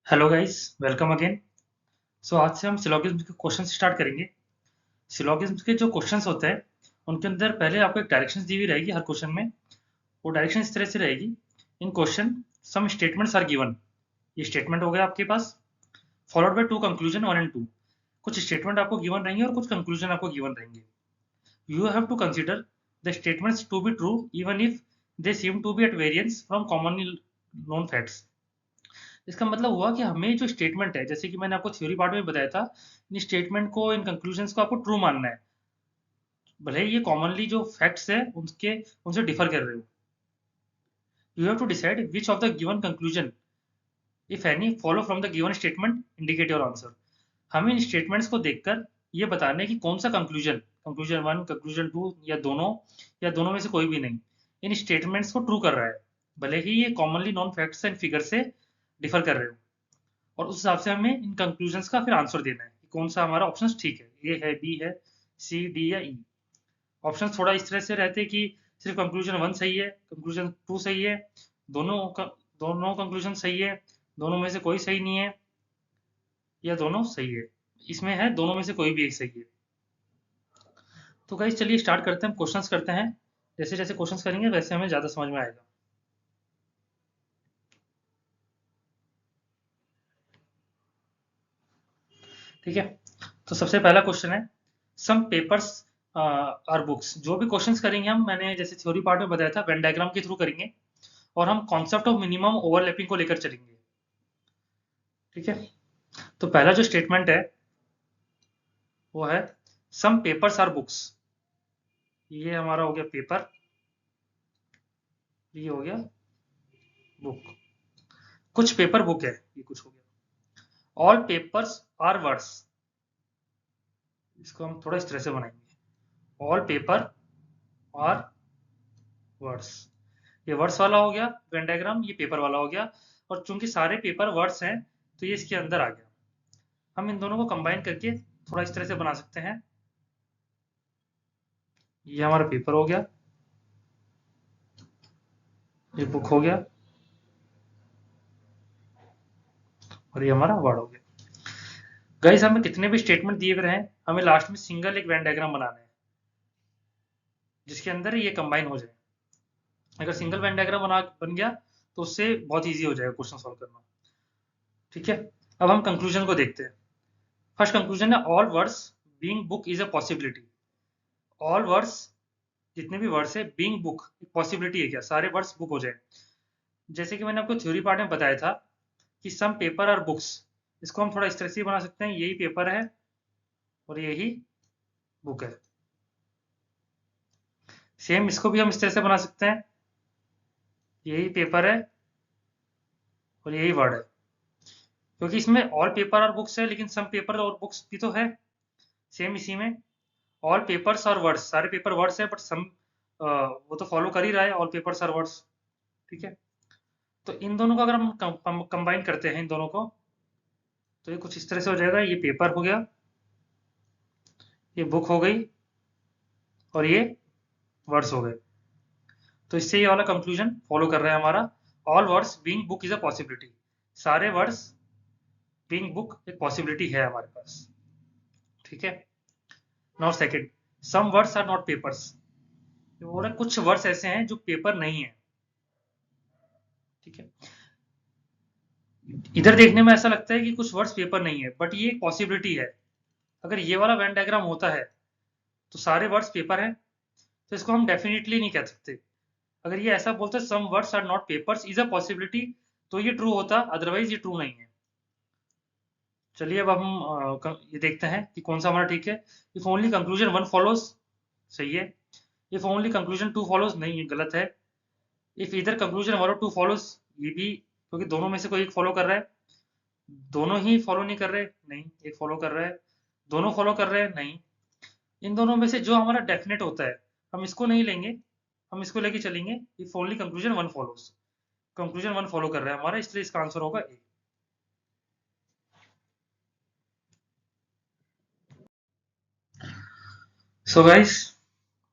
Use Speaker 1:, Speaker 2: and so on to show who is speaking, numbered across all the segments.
Speaker 1: Hello guys, welcome again. So आज से हम सिलोगिज्म के क्वेश्चन स्टार्ट करेंगे। सिलोगिज्म के जो क्वेश्चंस होते हैं उनके अंदर पहले आपको एक डायरेक्शंस दी हुई रहेगी हर क्वेश्चन में। वो डायरेक्शन इस तरह से रहेगी। In question some statements are given. ये स्टेटमेंट हो गया आपके पास, followed by two conclusion 1 and 2। कुछ स्टेटमेंट आपको गिवन रहेंगे और कुछ कंक्लूजन आपको गिवन रहेंगे। You have to consider the statements to be true even if they seem to be at variance from commonly known facts. इसका मतलब हुआ कि हमें जो स्टेटमेंट है, जैसे कि मैंने आपको थ्योरी पार्ट में बताया था, इन स्टेटमेंट को, इन कंक्लूजन्स को आपको ट्रू मानना है, भले ही ये कॉमनली जो फैक्ट्स है उनसे डिफर कर रहे हो। You have to decide which of the given conclusion if any follow from the given statement indicate your answer. हमें इन स्टेटमेंट्स को देखकर ये बताना है कि कौन सा कंक्लूजन, कंक्लूजन 1, कंक्लूजन 2 या दोनों में से कोई भी नहीं, इन स्टेटमेंट्स को ट्रू कर रहा है, भले ही ये commonly non facts and figure से डिफर कर रहे हो। और उस हिसाब से हमें इन कंक्लूजन्स का फिर आंसर देना है कि कौन सा हमारा ऑप्शन ठीक है, ए है, बी है, सी, डी या ई। ऑप्शन थोड़ा इस तरह से रहते हैं कि सिर्फ कंक्लूजन 1 सही है, कंक्लूजन 2 सही है, दोनों दोनों कंक्लूजन सही है, दोनों में से कोई सही नहीं है, या दोनों सही है। इसमें है दोनों में से कोई भी एक सही है। तो गाइस चलिए स्टार्ट करते हैं, हम क्वेश्चंस करते हैं। जैसे जैसे क्वेश्चंस करेंगे वैसे हमें ज़्यादा समझ में आएगा। ठीक है, तो सबसे पहला क्वेश्चन है, सम पेपर्स आर बुक्स। जो भी क्वेश्चंस करेंगे हम, मैंने जैसे थ्योरी पार्ट में बताया था, वेन डायग्राम के थ्रू करेंगे और हम कॉन्सेप्ट ऑफ मिनिमम ओवरलैपिंग को लेकर चलेंगे। ठीक है, तो पहला जो स्टेटमेंट है वो है सम पेपर्स आर बुक्स। ये हमारा हो गया पेपर, ये हो गया बुक। कुछ पेपर बुक है, ये कुछ हो गया। All papers are words. इसको हम थोड़ा इस तरह से बनाएंगे, ऑल पेपर आर वर्ड्स। ये वर्ड्स वाला हो गया वेन डायग्राम, ये पेपर वाला हो गया। और चूंकि सारे पेपर वर्ड्स हैं तो ये इसके अंदर आ गया। हम इन दोनों को कंबाइन करके थोड़ा इस तरह से बना सकते हैं। ये हमारा पेपर हो गया, ये बुक हो गया, और ये हमारा वर्ड हो गया। गाइस हमें कितने भी स्टेटमेंट दिए हुए हैं, हमें लास्ट में सिंगल एक वेन डायग्राम बनाना है जिसके अंदर ये कंबाइन हो जाए। अगर सिंगल वेन डायग्राम बन गया तो उससे बहुत ईजी हो जाएगा क्वेश्चन सॉल्व करना। ठीक है, अब हम कंक्लूजन को देखते हैं। फर्स्ट कंक्लूजन है, all words being book is a possibility. All words, जितने भी वर्ड्स है, बीइंग बुक एक पॉसिबिलिटी है क्या, सारे वर्ड्स बुक हो जाए। जैसे कि मैंने आपको थ्योरी पार्ट में बताया था कि सम पेपर और बुक्स, इसको हम थोड़ा इस तरह से बना सकते हैं, यही पेपर है और यही बुक है। सेम इसको भी हम इस तरह से बना सकते हैं, यही पेपर है और यही वर्ड है। क्योंकि इसमें ऑल पेपर और बुक्स है, लेकिन सम पेपर और बुक्स भी तो है। सेम इसी में ऑल पेपर्स और वर्ड्स, सारे पेपर वर्ड्स है, बट सम वो तो फॉलो कर ही रहा है, ऑल पेपर्स और वर्ड्स। ठीक है, तो इन दोनों को अगर हम कंबाइन करते हैं इन दोनों को, तो ये कुछ इस तरह से हो जाएगा। ये पेपर हो गया, ये बुक हो गई, और ये वर्ड्स हो गए। तो इससे ये वाला कंक्लूजन फॉलो कर रहा है हमारा, all words being book is a possibility. सारे वर्ड्स बीइंग बुक एक पॉसिबिलिटी है हमारे पास। ठीक है, now second, some words are not papers. बोल रहे कुछ वर्ड्स ऐसे हैं जो पेपर नहीं है। ठीक है, इधर देखने में ऐसा लगता है कि कुछ वर्ड्स पेपर नहीं है, बट ये एक पॉसिबिलिटी है। अगर ये वाला वेन डायग्राम होता है तो सारे वर्ड्स पेपर हैं, तो इसको हम डेफिनेटली नहीं कह सकते। अगर ये ऐसा बोलते some words are not papers is a possibility, तो ये ट्रू होता, अदरवाइज ये ट्रू नहीं है। चलिए अब हम ये देखते हैं कि कौन सा हमारा ठीक है। इफ ओनली कंक्लूजन 1 फॉलोज, सही है। इफ ओनली कंक्लूजन 2 फॉलोज, नहीं, ये गलत है। इफ इधर कंक्लूजन 1 और 2 फॉलोज, ये भी, क्योंकि दोनों में से कोई एक फॉलो कर रहा है। दोनों ही फॉलो नहीं कर रहे, नहीं, एक फॉलो कर रहा है। दोनों फॉलो कर रहे हैं, नहीं। इन दोनों में से जो हमारा डेफिनेट होता है, हम इसको नहीं लेंगे, हम इसको लेके चलेंगे if only conclusion 1 follows. Conclusion 1 follow कर रहा है हमारा, इसलिए इसका आंसर होगा ए। सो गाइस,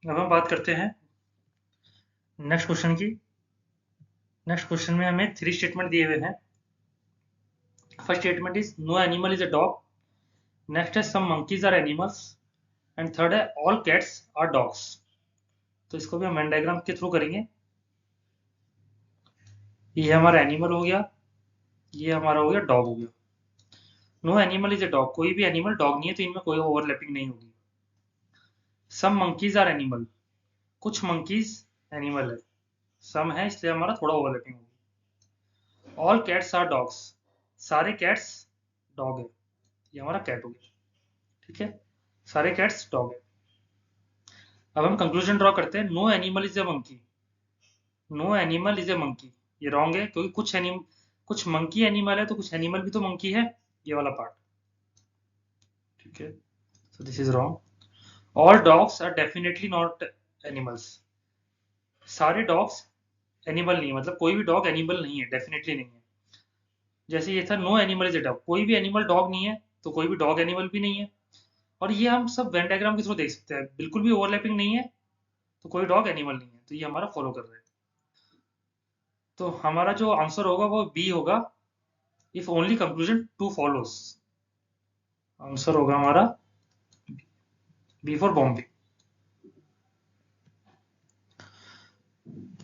Speaker 1: अब हम बात करते हैं नेक्स्ट क्वेश्चन की। नेक्स्ट क्वेश्चन में हमें 3 स्टेटमेंट दिए हुए हैं। First statement is no animal is a dog, next है some monkeys are animals, and third है ऑल कैट्स आर डॉग्स। तो इसको भी हम वेन डायग्राम के थ्रू करेंगे। ये हमारा एनिमल हो गया, ये हमारा हो गया डॉग हो गया। No animal is a dog, कोई भी एनिमल डॉग नहीं है, तो इनमें कोई ओवरलैपिंग नहीं होगी। सम मंकीज आर एनिमल, कुछ मंकीज एनिमल है, सम है इसलिए हमारा थोड़ा ओवरलैपिंग होगी। ऑल कैट्स आर डॉग्स, सारे कैट्स डॉग है, ये हमारा कैट हो गया। ठीक है, सारे कैट्स डॉग है। अब हम कंक्लूजन ड्रॉ करते हैं। No animal is a monkey, no animal is a monkey, ये रॉन्ग है क्योंकि कुछ मंकी एनिमल है, तो कुछ एनिमल भी तो मंकी है, ये वाला पार्ट। ठीक है, so this is wrong. All dogs are definitely not animals, सारे डॉग्स एनिमल नहीं है, मतलब कोई भी डॉग एनिमल नहीं है, डेफिनेटली नहीं है। जैसे ये था no animal is a dog, कोई भी एनिमल डॉग नहीं है, तो कोई भी डॉग एनिमल भी नहीं है। और ये हम सब वेन डायग्राम के थ्रू देख सकते हैं, बिल्कुल भी ओवरलैपिंग नहीं है, तो कोई डॉग एनिमल नहीं है, तो ये हमारा फॉलो कर रहा है। तो हमारा जो आंसर होगा वो बी होगा, if only conclusion two follows. Answer होगा हमारा बी फॉर बॉम्बे।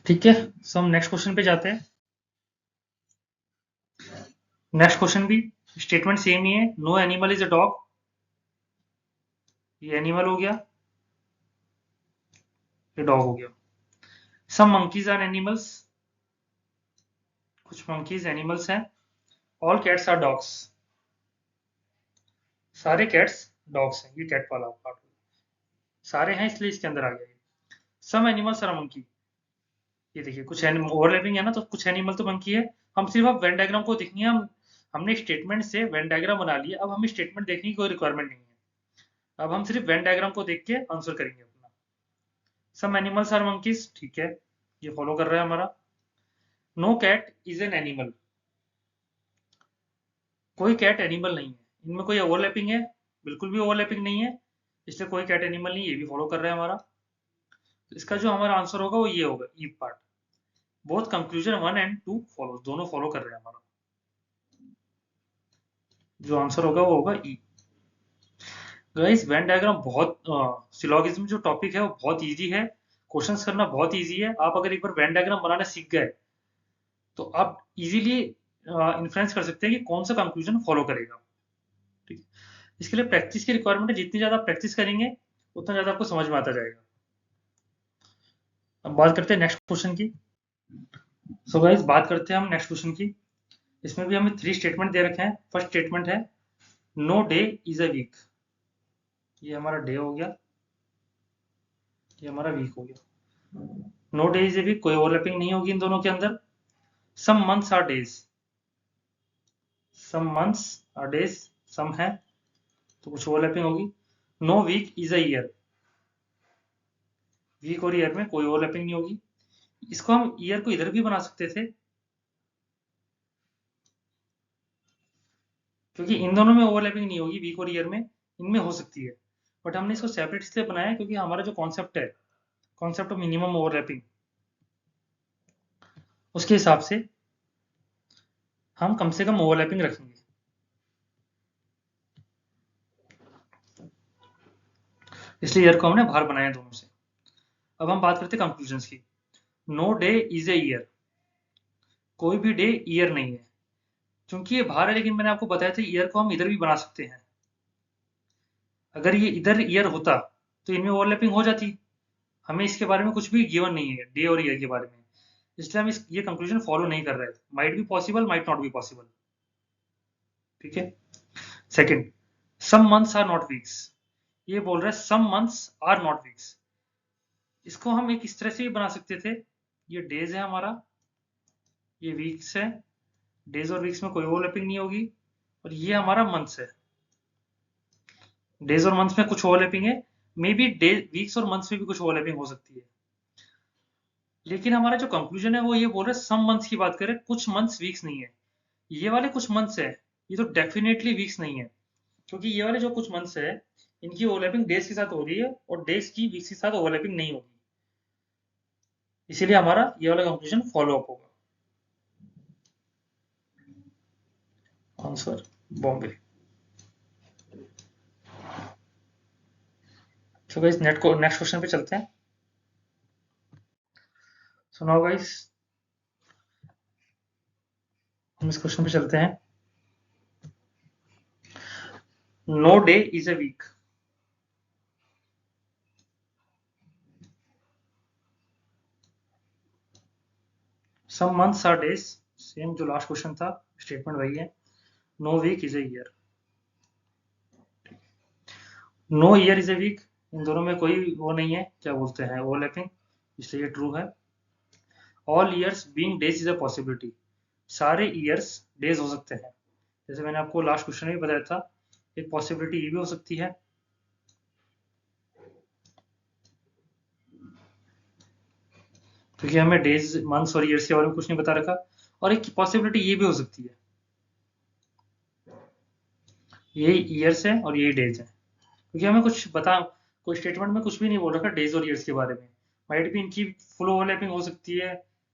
Speaker 1: ठीक है, सो हम नेक्स्ट क्वेश्चन पे जाते हैं। नेक्स्ट क्वेश्चन भी स्टेटमेंट सेम ही है, no animal is a dog, ये एनिमल हो गया, ये डॉग हो गया। सम मंकीज आर एनिमल्स, कुछ मंकीज एनिमल्स हैं। ऑल कैट्स आर डॉग्स, सारे कैट्स डॉग्स हैं, ये कैट वाला पार्ट, सारे हैं इसलिए इसके अंदर आ गया। सम एनिमल्स आर मंकी, ये देखिए कुछ एनिमल ओवरलैपिंग है ना, तो कुछ एनिमल तो मंकी है। हम सिर्फ अब वेन डायग्राम को देखेंगे, हमने स्टेटमेंट से वेन डायग्राम बना लिया, अब हमें स्टेटमेंट देखने की कोई रिक्वायरमेंट नहीं है। अब हम सिर्फ वेन डायग्राम को देख के आंसर करेंगे अपना। सम एनिमल्स आर मंकीज, ठीक है, ये फॉलो कर रहा है हमारा। No cat is an animal, कोई कैट एनिमल नहीं है, इनमें कोई ओवरलैपिंग है, बिल्कुल भी ओवरलैपिंग नहीं है, इसलिए कोई कैट एनिमल नहीं, ये भी फॉलो कर रहा है हमारा। तो इसका जो हमारा आंसर होगा वो ये होगा, E part. Both conclusion 1 and 2 follow, दोनों फॉलो कर रहे हैं हमारा। जो आंसर होगा वो होगा ई। गाइस वेन डायग्राम बहुत, सिलोगिज्म जो टॉपिक है वो बहुत इजी है, क्वेश्चंस करना बहुत इजी है। आप अगर एक बार वेन डायग्राम बनाना सीख गए तो आप इजीली इन्फ्लुएंस कर सकते हैं कि कौन सा कंक्लूजन फॉलो करेगा। ठीक है, इसके लिए प्रैक्टिस की रिक्वायरमेंट है, जितनी ज्यादा प्रैक्टिस करेंगे उतना ज्यादा आपको समझ में आता जाएगा। अब बात करते हैं नेक्स्ट क्वेश्चन की। सो गाइस बात करते हैं हम नेक्स्ट क्वेश्चन की। इसमें भी हमें 3 स्टेटमेंट दे रखे हैं। फर्स्ट स्टेटमेंट है no day is a week, ये हमारा डे हो गया, ये हमारा वीक हो गया। No day is a week, कोई ओवरलैपिंग नहीं होगी इन दोनों के अंदर। Some months are days, some months are days, some है तो कुछ ओवरलैपिंग होगी। No week is a year, week और ईयर में कोई ओवरलैपिंग नहीं होगी। इसको हम ईयर को इधर भी बना सकते थे, क्योंकि इन दोनों में ओवरलैपिंग नहीं होगी, वीक और ईयर में, इनमें हो सकती है। बट हमने इसको सेपरेट इसलिए बनाया क्योंकि हमारा जो कॉन्सेप्ट है, कॉन्सेप्ट ऑफ मिनिमम ओवरलैपिंग, उसके हिसाब से हम कम से कम ओवरलैपिंग रखेंगे, इसलिए ईयर को हमने बाहर बनाया दोनों से। अब हम बात करते हैं कंक्लूजन की। No day is a year, कोई भी डे ईयर नहीं है, क्योंकि ये बाहर है, लेकिन मैंने आपको बताया था ईयर को हम इधर भी बना सकते हैं। अगर ये इधर ईयर होता तो इनमें ओवरलैपिंग हो जाती। हमें इसके बारे में कुछ भी गिवन नहीं है डे और ईयर के बारे में, इसलिए हम ये कंक्लूजन फॉलो नहीं कर रहे हैं। Might be possible, might not be possible. ठीक है, second, some months are not weeks, ये बोल रहा है some months are not weeks. इसको हम एक इस तरह से भी बना सकते थे, ये डेज है हमारा, ये वीक्स है, डेज और वीक्स में कोई ओवरलैपिंग नहीं होगी, और ये हमारा मंथ्स है। डेज और मंथ्स में कुछ ओवरलैपिंग है, मे बी डे वीक्स और मंथ्स में भी कुछ ओवरलैपिंग हो सकती है। लेकिन हमारा जो कंक्लूजन है वो ये बोल रहा है सम मंथ्स की बात करें, कुछ मंथ्स वीक्स नहीं है। ये वाले कुछ मंथ्स है, ये तो डेफिनेटली वीक्स नहीं है, क्योंकि ये वाले जो कुछ मंथ्स है इनकी ओवरलैपिंग डेज के साथ हो रही है, और डेज की वीक्स के साथ ओवरलैपिंग नहीं होगी, इसीलिए हमारा ये वाला कंक्लूजन फॉलो अप होगा। आंसर बॉम्बे। तो गाइस नेक्स्ट क्वेश्चन पे चलते हैं। सो नाउ गाइस हम इस क्वेश्चन पे चलते हैं। No day is a week. Some months are days. Same जो लास्ट क्वेश्चन था, स्टेटमेंट वही है। No week is a year. No year is a week, इन दोनों में कोई वो नहीं है, क्या बोलते हैं, ओवरलैपिंग, इसलिए ये ट्रू है। All years being days is a possibility. सारे ईयर्स डेज हो सकते हैं, जैसे मैंने आपको लास्ट क्वेश्चन में भी बताया था, एक पॉसिबिलिटी ये भी हो सकती है। क्योंकि हमें डेज, मंथ्स और ईयर्स के बारे में कुछ नहीं बता रखा। और एक पॉसिबिलिटी ये भी हो सकती है, ये ईयर्स है और ये डेज है, क्योंकि हमें कुछ बता, कोई स्टेटमेंट में कुछ भी नहीं बोल रखा डेज और ईयर्स के बारे में। माइट भी इनकी फुल ओवरलैपिंग हो सकती है,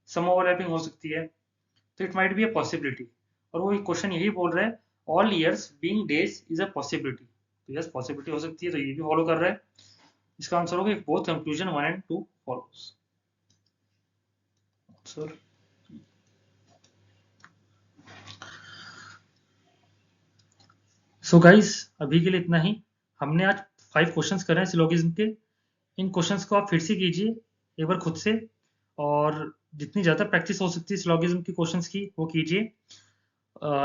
Speaker 1: सम ओवरलैपिंग हो सकती है, तो it might be a possibility. और वो क्वेश्चन यही बोल रहा है, all years being days is a possibility. तो यस, पॉसिबिलिटी हो सकती है, तो ये भी फॉलो कर रहा है। इसका आंसर होगा both conclusion 1 and 2 follows. Sir so guys, अभी के लिए इतना ही। हमने आज 5 क्वेश्चंस करे हैं सिलोगिज्म के। इन क्वेश्चंस को आप फिर से कीजिए एक बार खुद से, और जितनी ज़्यादा प्रैक्टिस हो सकती है सिलोगिज्म के क्वेश्चंस की वो कीजिए।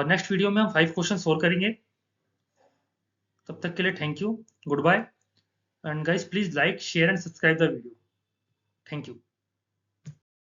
Speaker 1: नेक्स्ट वीडियो में हम 5 क्वेश्चंस और करेंगे। तब तक के लिए thank you, goodbye, and guys please like share and subscribe the video. Thank you.